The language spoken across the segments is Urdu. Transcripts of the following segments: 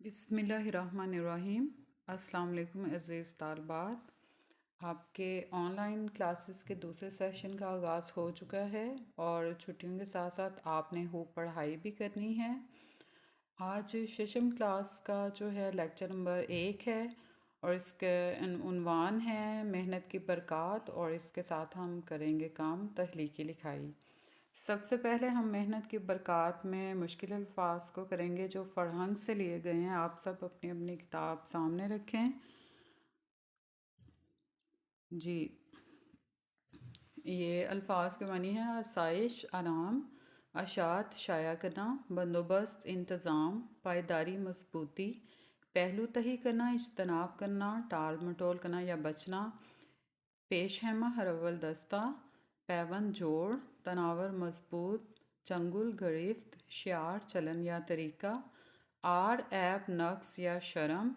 بسم اللہ الرحمن الرحیم۔ السلام علیکم عزیز طالبات، آپ کے آن لائن کلاسز کے دوسرے سیشن کا آغاز ہو چکا ہے اور چھٹیوں کے ساتھ ساتھ آپ نے خوب پڑھائی بھی کرنی ہے۔ آج ششم کلاس کا جو ہے لیکچر نمبر 1 ہے اور اس کے عنوان ہے محنت کی برکات، اور اس کے ساتھ ہم کریں گے کام تخلیقی لکھائی۔ سب سے پہلے ہم محنت کی برکات میں مشکل الفاظ کو کریں گے جو فرہنگ سے لیے گئے ہیں۔ آپ سب اپنی اپنی کتاب سامنے رکھیں۔ جی، یہ الفاظ کے معنی ہیں: آسائش، آرام، اشاعت، شائع کرنا، بندوبست، انتظام، پائیداری، مضبوطی، پہلو تہی کرنا، اجتناب کرنا، ٹال مٹول کرنا یا بچنا، پیش خیمہ، ہرول دستہ، پیوند جوڑ، تناور مضبوط، چنگل گرفت، شعار چلن یا طریقہ، عار عیب نقص یا شرم،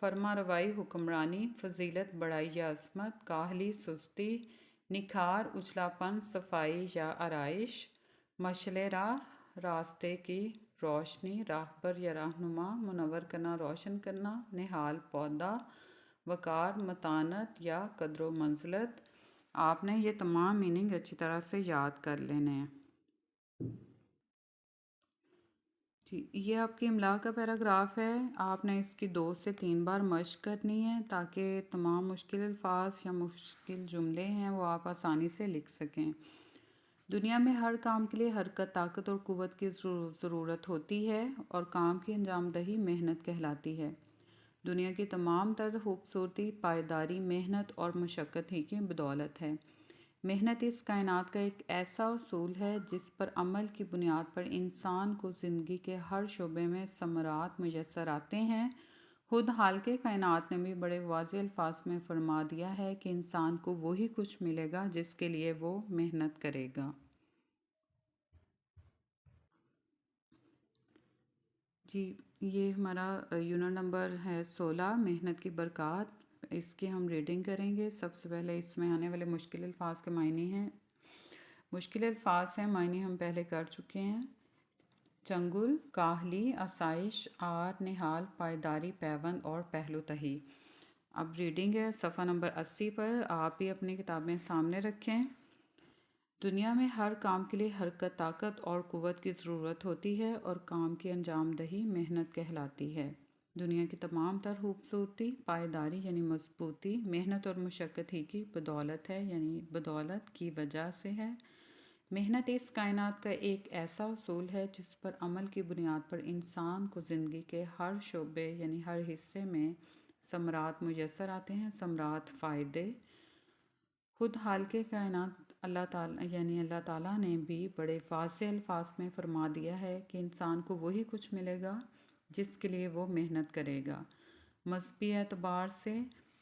فرما روائی حکمرانی، فضیلت بڑائی یا عظمت، کاہلی سستی، نکھار اجلاپن، صفائی یا آرائش، مشعل راہ راستے کی روشنی، راہبر یا رہنما، منور کرنا روشن کرنا، نہال پودا، وقار متانت یا قدر و منزلت۔ آپ نے یہ تمام میننگ اچھی طرح سے یاد کر لینے ہیں۔ جی، یہ آپ کی املا کا پیراگراف ہے۔ آپ نے اس کی 2 سے 3 بار مشق کرنی ہے تاکہ تمام مشکل الفاظ یا مشکل جملے ہیں وہ آپ آسانی سے لکھ سکیں۔ دنیا میں ہر کام کے لیے حرکت، طاقت اور قوت کی ضرورت ہوتی ہے اور کام کی انجام دہی محنت کہلاتی ہے۔ دنیا کی تمام تر خوبصورتی پائیداری، محنت اور مشقت ہی کی بدولت ہے۔ محنت اس کائنات کا ایک ایسا اصول ہے جس پر عمل کی بنیاد پر انسان کو زندگی کے ہر شعبے میں ثمرات میسر آتے ہیں۔ خود خالق کائنات نے بھی بڑے واضح الفاظ میں فرما دیا ہے کہ انسان کو وہی کچھ ملے گا جس کے لیے وہ محنت کرے گا۔ جی، یہ ہمارا یونٹ نمبر ہے 16، محنت کی برکات۔ اس کی ہم ریڈنگ کریں گے۔ سب سے پہلے اس میں آنے والے مشکل الفاظ کے معنی ہیں۔ مشکل الفاظ ہیں، معنی ہم پہلے کر چکے ہیں۔ چنگل، کاہلی، آسائش، عار، نہال، پائیداری، پیوند اور پہلو تہی۔ اب ریڈنگ ہے صفحہ نمبر 80 پر، آپ بھی اپنی کتابیں سامنے رکھیں۔ دنیا میں ہر کام کے لیے حرکت، طاقت اور قوت کی ضرورت ہوتی ہے اور کام کی انجام دہی محنت کہلاتی ہے۔ دنیا کی تمام تر خوبصورتی پائیداری یعنی مضبوطی محنت اور مشقت ہی کی بدولت ہے، یعنی بدولت کی وجہ سے ہے۔ محنت اس کائنات کا ایک ایسا اصول ہے جس پر عمل کی بنیاد پر انسان کو زندگی کے ہر شعبے یعنی ہر حصے میں ثمرات میسر آتے ہیں۔ ثمرات، فائدے۔ خود خالق کائنات اللہ تعالیٰ نے بھی بڑے واضح الفاظ میں فرما دیا ہے کہ انسان کو وہی کچھ ملے گا جس کے لیے وہ محنت کرے گا۔ مذہبی اعتبار سے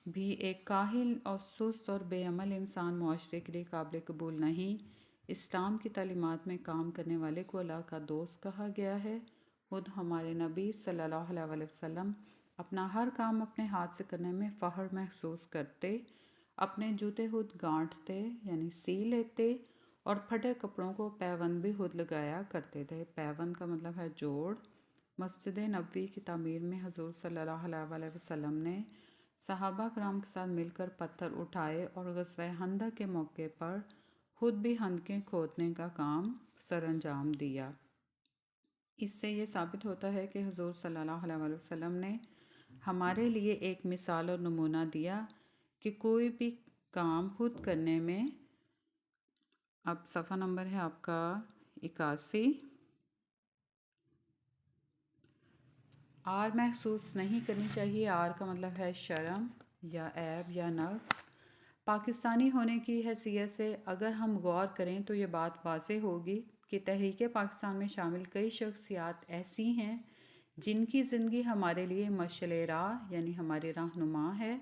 بھی ایک کاہل اور سست اور بے عمل انسان معاشرے کے لیے قابل قبول نہیں۔ اسلام کی تعلیمات میں کام کرنے والے کو اللہ کا دوست کہا گیا ہے۔ خود ہمارے نبی صلی اللہ علیہ وسلم اپنا ہر کام اپنے ہاتھ سے کرنے میں فخر محسوس کرتے، اپنے جوتے خود گانٹھتے یعنی سی لیتے اور پھٹے کپڑوں کو پیوند بھی خود لگایا کرتے تھے۔ پیوند کا مطلب ہے جوڑ۔ مسجد نبوی کی تعمیر میں حضور صلی اللہ علیہ وسلم نے صحابہ کرام کے ساتھ مل کر پتھر اٹھائے اور غزوہ خندق کے موقع پر خود بھی خندقیں کھودنے کا کام سر انجام دیا۔ اس سے یہ ثابت ہوتا ہے کہ حضور صلی اللہ علیہ وسلم نے ہمارے لیے ایک مثال اور نمونہ دیا کہ کوئی بھی کام خود کرنے میں۔ اب صفحہ نمبر ہے آپ کا 81۔ عار محسوس نہیں کرنی چاہیے۔ عار کا مطلب ہے شرم یا عیب یا نقص۔ پاکستانی ہونے کی حیثیت سے اگر ہم غور کریں تو یہ بات واضح ہوگی کہ تحریک پاکستان میں شامل کئی شخصیات ایسی ہیں جن کی زندگی ہمارے لیے مشعل راہ یعنی ہماری رہنما ہے۔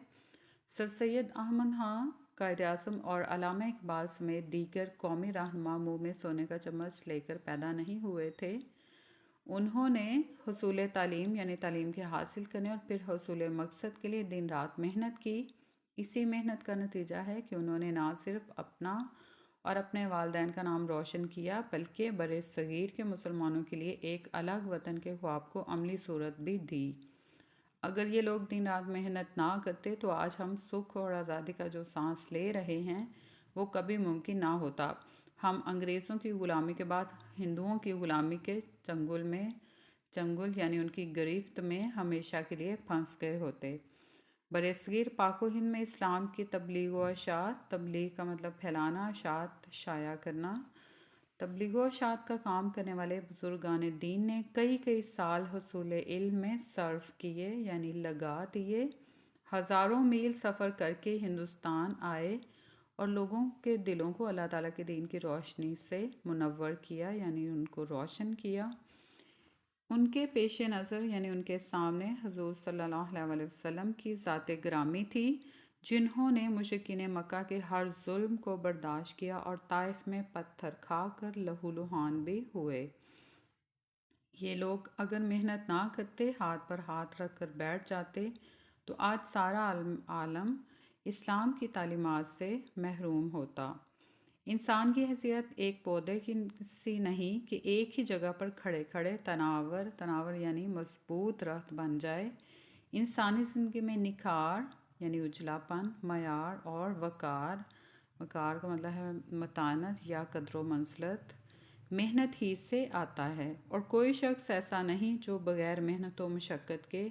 سر سید احمد خان، قائد اعظم اور علامہ اقبال سمیت دیگر قومی رہنما منہ میں سونے کا چمچ لے کر پیدا نہیں ہوئے تھے۔ انہوں نے حصول تعلیم یعنی تعلیم کے حاصل کرنے اور پھر حصول مقصد کے لیے دن رات محنت کی۔ اسی محنت کا نتیجہ ہے کہ انہوں نے نہ صرف اپنا اور اپنے والدین کا نام روشن کیا بلکہ برصغیر کے مسلمانوں کے لیے ایک الگ وطن کے خواب کو عملی صورت بھی دی۔ اگر یہ لوگ دن رات محنت نہ کرتے تو آج ہم سکھ اور آزادی کا جو سانس لے رہے ہیں وہ کبھی ممکن نہ ہوتا۔ ہم انگریزوں کی غلامی کے بعد ہندوؤں کی غلامی کے چنگل یعنی ان کی گرفت میں ہمیشہ کے لیے پھنس گئے ہوتے۔ برصغیر پاک و ہند میں اسلام کی تبلیغ و اشاعت، تبلیغ کا مطلب پھیلانا، اشاعت شائع کرنا، تبلیغ و اشاعت کا کام کرنے والے بزرگان دین نے کئی سال حصول علم میں صرف کیے یعنی لگا دیے۔ ہزاروں میل سفر کر کے ہندوستان آئے اور لوگوں کے دلوں کو اللہ تعالیٰ کے دین کی روشنی سے منور کیا یعنی ان کو روشن کیا۔ ان کے پیش نظر یعنی ان کے سامنے حضور صلی اللہ علیہ وسلم کی ذات گرامی تھی، جنہوں نے مشرکین مکہ کے ہر ظلم کو برداشت کیا اور طائف میں پتھر کھا کر لہو لہان بھی ہوئے۔ یہ لوگ اگر محنت نہ کرتے، ہاتھ پر ہاتھ رکھ کر بیٹھ جاتے تو آج سارا عالم اسلام کی تعلیمات سے محروم ہوتا۔ انسان کی حیثیت ایک پودے کی سی نہیں کہ ایک ہی جگہ پر کھڑے کھڑے تناور یعنی مضبوط درخت بن جائے۔ انسانی زندگی میں نکھار یعنی اجلا پن، معیار اور وقار کا مطلب ہے متانت یا قدر و منزلت محنت ہی سے آتا ہے، اور کوئی شخص ایسا نہیں جو بغیر محنت و مشقت کے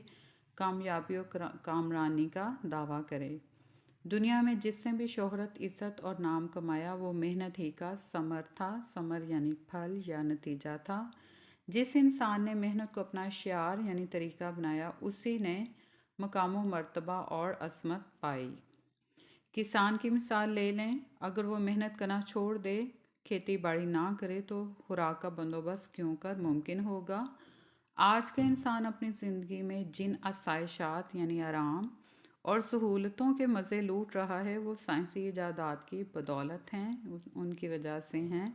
کامیابی و کامرانی کا دعویٰ کرے۔ دنیا میں جس نے بھی شہرت، عزت اور نام کمایا وہ محنت ہی کا ثمر تھا۔ ثمر یعنی پھل یا نتیجہ تھا۔ جس انسان نے محنت کو اپنا شعار یعنی طریقہ بنایا اسی نے مقام و مرتبہ اور عظمت پائی۔ کسان کی مثال لے لیں، اگر وہ محنت کرنا چھوڑ دے، کھیتی باڑی نہ کرے تو خوراک کا بندوبست کیوں کر ممکن ہوگا؟ آج کا انسان اپنی زندگی میں جن آسائشات یعنی آرام اور سہولتوں کے مزے لوٹ رہا ہے وہ سائنسی ایجادات کی بدولت ہیں، ان کی وجہ سے ہیں،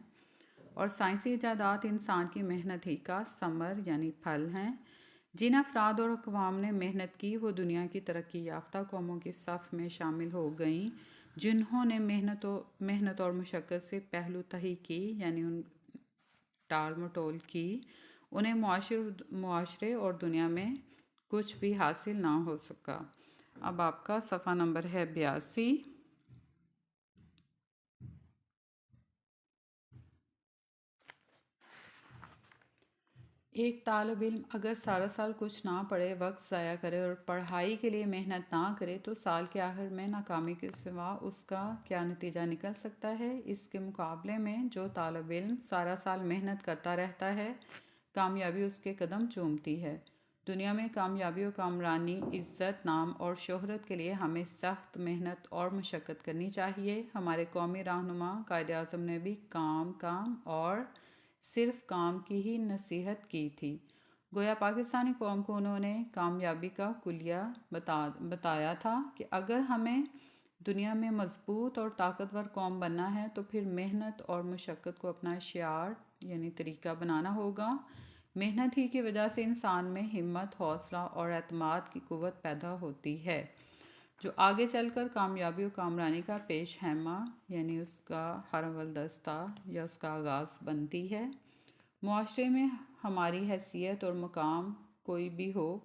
اور سائنسی ایجادات انسان کی محنت ہی کا ثمر یعنی پھل ہیں۔ جن افراد اور اقوام نے محنت کی وہ دنیا کی ترقی یافتہ قوموں کی صف میں شامل ہو گئیں۔ جنہوں نے محنت اور مشقت سے پہلو تہی کی یعنی ان ٹال مٹول کی، انہیں معاشرے اور دنیا میں کچھ بھی حاصل نہ ہو سکا۔ اب آپ کا صفحہ نمبر ہے 82۔ ایک طالب علم اگر سارا سال کچھ نہ پڑھے، وقت ضائع کرے اور پڑھائی کے لیے محنت نہ کرے تو سال کے آخر میں ناکامی کے سوا اس کا کیا نتیجہ نکل سکتا ہے؟ اس کے مقابلے میں جو طالب علم سارا سال محنت کرتا رہتا ہے، کامیابی اس کے قدم چومتی ہے۔ دنیا میں کامیابی و کامرانی، عزت، نام اور شہرت کے لیے ہمیں سخت محنت اور مشقت کرنی چاہیے۔ ہمارے قومی رہنما قائد اعظم نے بھی کام اور صرف کام کی ہی نصیحت کی تھی۔ گویا پاکستانی قوم کو انہوں نے کامیابی کا کلیہ بتایا تھا کہ اگر ہمیں دنیا میں مضبوط اور طاقتور قوم بننا ہے تو پھر محنت اور مشقت کو اپنا شعار یعنی طریقہ بنانا ہوگا۔ محنت ہی کی وجہ سے انسان میں ہمت، حوصلہ اور اعتماد کی قوت پیدا ہوتی ہے، جو آگے چل کر کامیابی و کامرانی کا پیش خیمہ یعنی اس کا ہراول دستہ یا اس کا آغاز بنتی ہے۔ معاشرے میں ہماری حیثیت اور مقام کوئی بھی ہو،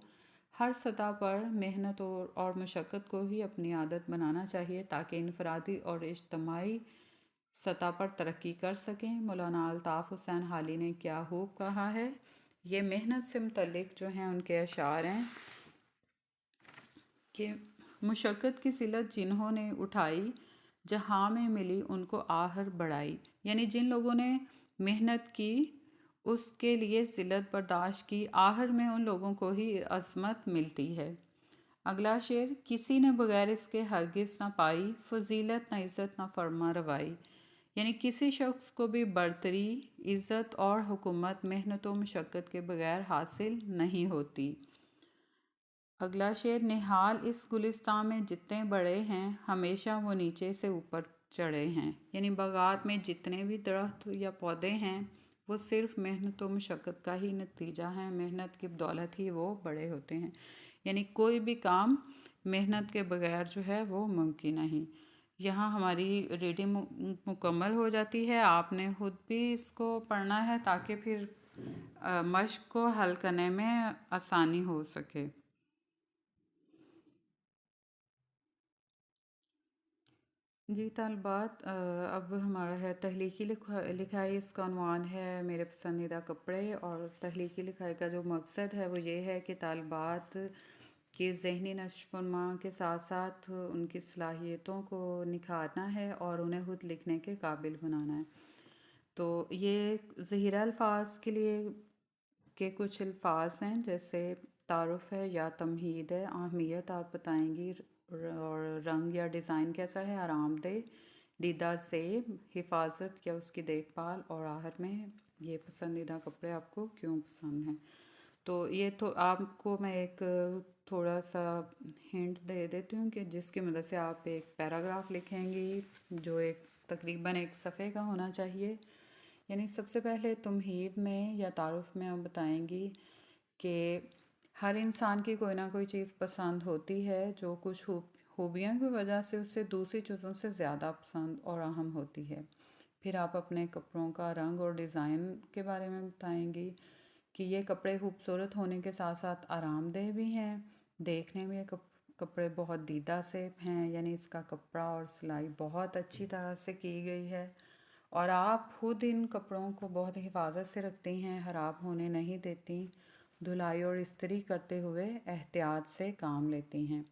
ہر سطح پر محنت اور مشقت کو ہی اپنی عادت بنانا چاہیے تاکہ انفرادی اور اجتماعی سطح پر ترقی کر سکیں۔ مولانا الطاف حسین حالی نے کیا خوب کہا ہے، یہ محنت سے متعلق جو ہیں ان کے اشعار ہیں کہ مشقت کی ذلت جنہوں نے اٹھائی، جہاں میں ملی ان کو آہر بڑھائی، یعنی جن لوگوں نے محنت کی اس کے لیے ذلت برداشت کی، آخر میں ان لوگوں کو ہی عظمت ملتی ہے۔ اگلا شعر، کسی نے بغیر اس کے ہرگز نہ پائی، فضیلت نہ عزت نہ فرما روائی، یعنی کسی شخص کو بھی برتری، عزت اور حکومت محنت و مشقت کے بغیر حاصل نہیں ہوتی۔ اگلا شعر، نہال اس گلستان میں جتنے بڑے ہیں، ہمیشہ وہ نیچے سے اوپر چڑھے ہیں، یعنی باغات میں جتنے بھی درخت یا پودے ہیں وہ صرف محنت و مشقت کا ہی نتیجہ ہے، محنت کی بدولت ہی وہ بڑے ہوتے ہیں، یعنی کوئی بھی کام محنت کے بغیر جو ہے وہ ممکن نہیں۔ یہاں ہماری ریڈنگ مکمل ہو جاتی ہے، آپ نے خود بھی اس کو پڑھنا ہے تاکہ پھر مشق کو حل کرنے میں آسانی ہو سکے۔ جی طالبات، اب ہمارا ہے تخلیقی لکھائی، اس کا عنوان ہے میرے پسندیدہ کپڑے۔ اور تخلیقی لکھائی کا جو مقصد ہے وہ یہ ہے کہ طالبات کی ذہنی نشو و نما کے ساتھ ساتھ ان کی صلاحیتوں کو نکھارنا ہے اور انہیں خود لکھنے کے قابل بنانا ہے۔ تو یہ ذخیرہ الفاظ کے لیے کے کچھ الفاظ ہیں، جیسے تعارف ہے یا تمہید ہے، اہمیت آپ بتائیں گی، اور رنگ یا ڈیزائن کیسا ہے، آرام دہ، دیدہ زیب، حفاظت یا اس کی دیکھ بھال، اور آخر میں یہ پسندیدہ کپڑے آپ کو کیوں پسند ہیں۔ تو یہ تو آپ کو میں ایک تھوڑا سا ہنٹ دے دیتی ہوں کہ جس کی مدد سے آپ ایک پیراگراف لکھیں گی جو ایک تقریباً ایک صفحے کا ہونا چاہیے۔ یعنی سب سے پہلے تمہید میں یا تعارف میں آپ بتائیں گی کہ ہر انسان کی کوئی نہ کوئی چیز پسند ہوتی ہے جو کچھ خوبیوں کی وجہ سے اسے دوسری چیزوں سے زیادہ پسند اور اہم ہوتی ہے۔ پھر آپ اپنے کپڑوں کا رنگ اور ڈیزائن کے بارے میں بتائیں گی کہ یہ کپڑے خوبصورت ہونے کے ساتھ ساتھ آرام دہ بھی ہیں، دیکھنے میں یہ کپڑے بہت دیدہ سے ہیں، یعنی اس کا کپڑا اور سلائی بہت اچھی طرح سے کی گئی ہے، اور آپ خود ان کپڑوں کو بہت حفاظت سے رکھتی ہیں، خراب ہونے نہیں دیتی، دھلائی اور استری کرتے ہوئے احتیاط سے کام لیتی ہیں،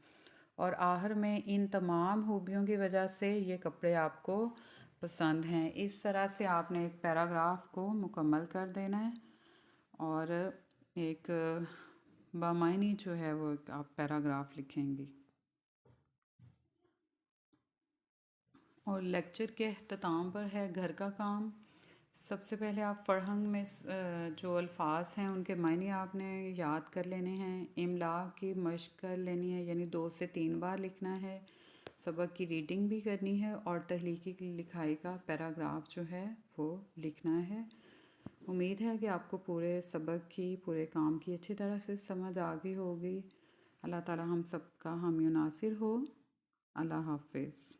اور آخر میں ان تمام خوبیوں کی وجہ سے یہ کپڑے آپ کو پسند ہیں۔ اس طرح سے آپ نے ایک پیراگراف کو مکمل کر دینا ہے، اور ایک بامعنی جو ہے وہ آپ پیراگراف لکھیں گی۔ اور لیکچر کے اختتام پر ہے گھر کا کام۔ سب سے پہلے آپ فرہنگ میں جو الفاظ ہیں ان کے معنی آپ نے یاد کر لینے ہیں، املا کی مشق کر لینی ہے، یعنی 2 سے 3 بار لکھنا ہے، سبق کی ریڈنگ بھی کرنی ہے، اور تخلیقی لکھائی کا پیراگراف جو ہے وہ لکھنا ہے۔ امید ہے کہ آپ کو پورے سبق کی، پورے کام کی اچھی طرح سے سمجھ آ گئی ہوگی۔ اللہ تعالی ہم سب کا حامی و ناصر ہو۔ اللہ حافظ۔